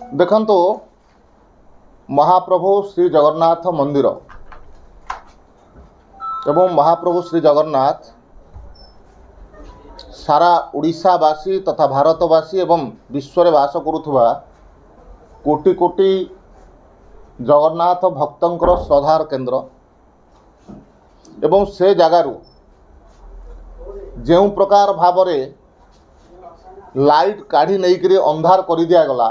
देखंतु महाप्रभु श्री जगन्नाथ मंदिर एवं महाप्रभु श्री जगन्नाथ सारा ओडिशावासी तथा भारतवासी एवं विश्व में बास करुवा कोटि कोटि जगन्नाथ भक्तंकर श्रद्धार केन्द्र एवं से जगारू जो प्रकार भाव लाइट काढ़ी नहीं अंधार कर दिगला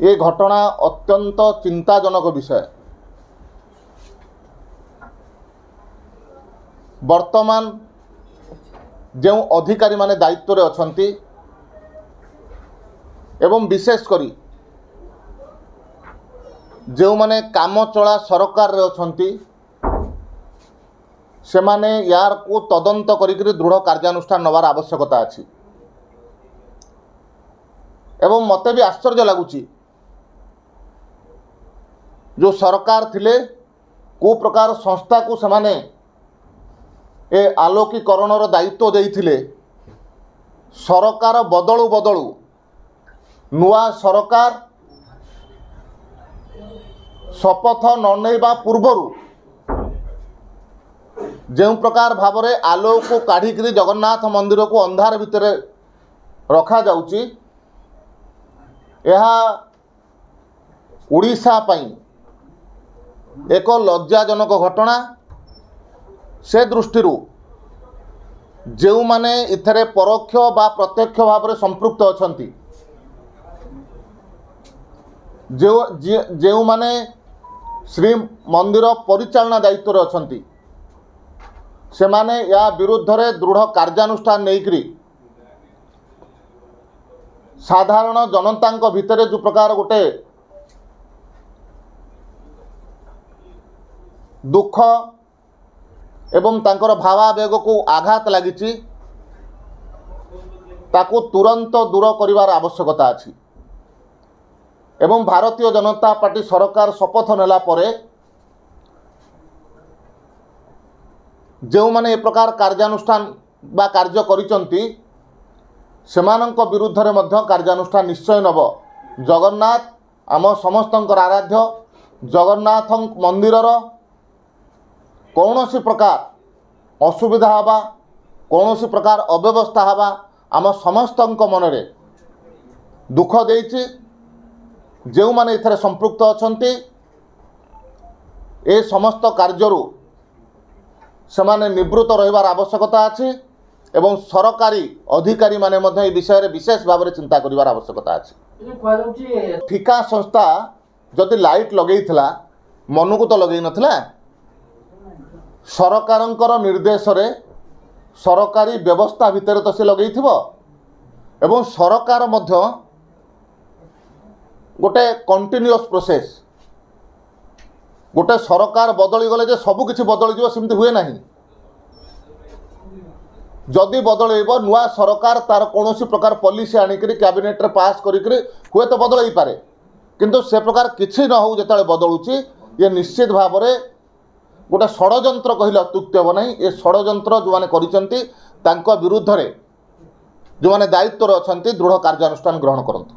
ये घटना अत्यंत चिंताजनक विषय। वर्तमान जो अधिकारी माने दायित्व रे अछंती एवं विशेषकर जो माने काम चला सरकार रे अछंती से माने यार को तदंत करिकरी दृढ़ कार्यानुष्ठान नवार आवश्यकता अछि। एवं मते भी आश्चर्य लगुची जो सरकार थिले को प्रकार संस्था को समाने ए आलोकीकरणर दायित्व देइथिले सरकार बदलू बदलू नुआ सरकार शपथ न नेबा पूर्वरु जो प्रकार भाव में आलोक को काढ़ी जगन्नाथ मंदिर को अंधार भितर रखा जाउची यह ओडिशा पई एक लज्जाजनक घटना। से दृष्टि जो माने इथरे परोक्ष बा प्रत्यक्ष भाव में संपृक्त अछंती जो माने श्री मंदिर परिचालना दायित्व अछंती से माने या विरुद्ध रे दृढ़ कार्यानुष्ठान नहींकरी साधारण जनता भितर जो प्रकार गोटे दुख एवं तांकर भावावेग को आघात लगी ताकू तुरंत दूर करिवार आवश्यकता अछि। एवं भारतीय जनता पार्टी सरकार शपथ नेला परे जो माने ए प्रकार कार्यानुष्ठान बा कार्य करिसंती सेमानंक विरुद्ध रे मध्य कार्यानुष्ठान निश्चय नब। जगन्नाथ आम समस्तंकर आराध्य जगन्नाथ मंदिरर कौनसी प्रकार असुविधा हवा कौनसी प्रकार अव्यवस्था हवा आम समस्तंक मनरे दुख देइछि। जो माने इथरे संपृक्त अछंती ए समस्त कार्यरू सेमाने निवृत्त रहिबार आवश्यकता अछि एवं सरकारी अधिकारी माने मध्य ए विषय रे विशेष भाव में चिंता करिवार आवश्यकता अछि। ठिका संस्था जदि लाइट लगेइथिला मनुको तो लगेइ नथिला सरकारंकर निर्देश रे सरकारी व्यवस्था भितर तो से लगेइ थिबो एवं सरकार मध्य गोटे कंटिन्यूअस प्रोसेस गोटे सरकार बदली गले जे सब किछि बदली जिवो सेमति हुए नाही। जदि बदलैबो नुआ सरकार तार कोनोसी प्रकार पॉलिसी आनिकरी कैबिनेट रे पास करिकरी हुए तो बदलई पारे किंतु से प्रकार किछि न हो जेतले बदलुची ये निश्चित भाव में गोटे षड्यंत्र कहले अत्युक्ति हे नहीं। ये षड्यंत्र जो मैंने करिसंती तांको विरुद्ध रे जो मैंने दायित्व अछंती दृढ़ कार्यानुष्ठान ग्रहण करंतु।